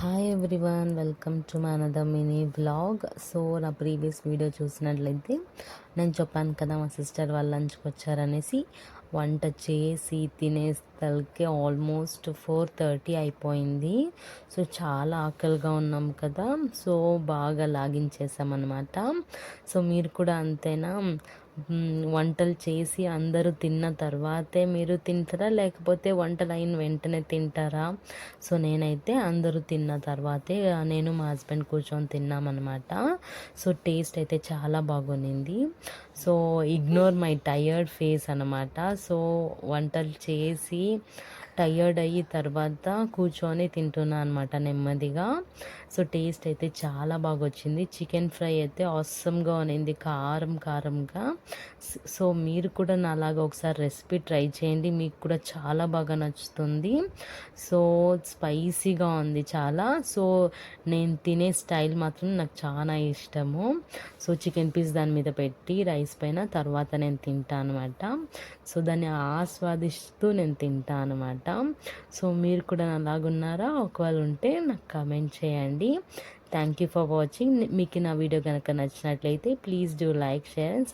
Hi everyone, welcome to my another mini vlog. So నా previous video చూసినట్లయితే నేను చెప్పాను కదా మా సిస్టర్ వాళ్ళు లంచ్కి వచ్చారనేసి. వంట చేసి తినేసరికి ఆల్మోస్ట్ 4:30 అయిపోయింది. సో చాలా ఆకలిగా ఉన్నాం కదా, సో బాగా లాగించేసామన్నమాట. సో మీరు కూడా అంతేనా? వంటలు చేసి అందరూ తిన్న తర్వాతే మీరు తింటారా, లేకపోతే వంటలు అయిన వెంటనే తింటారా? సో నేనైతే అందరూ తిన్న తర్వాతే నేను మా హస్బెండ్ కూర్చొని తిన్నామన్నమాట. సో టేస్ట్ అయితే చాలా బాగుంది. So ignore my tired face అనమాట. సో వంటలు చేసి టయర్డ్ అయ్యి తర్వాత కూర్చొని తింటున్నా అనమాట నెమ్మదిగా. సో టేస్ట్ అయితే చాలా బాగా వచ్చింది. చికెన్ ఫ్రై అయితే ఆసమ్గా ఉన్నింది, కారం కారంగా. సో మీరు కూడా నాలాగా ఒకసారి రెసిపీ ట్రై చేయండి, మీకు కూడా చాలా బాగా నచ్చుతుంది. సో స్పైసీగా ఉంది చాలా. సో నేను తినే స్టైల్ మాత్రం నాకు చాలా ఇష్టము. సో చికెన్ పీస్ దాని మీద పెట్టి రైస్ పైన తర్వాత నేను తింటాను అనమాట. సో దాన్ని ఆస్వాదిస్తూ నేను తింటాను అనమాట. సో మీరు కూడా అలాగున్నారా? ఒకవేళ ఉంటే నాకు కామెంట్ చేయండి. Thank you for watching. మీకు నా వీడియో కనుక నచ్చినట్లయితే please do like, share and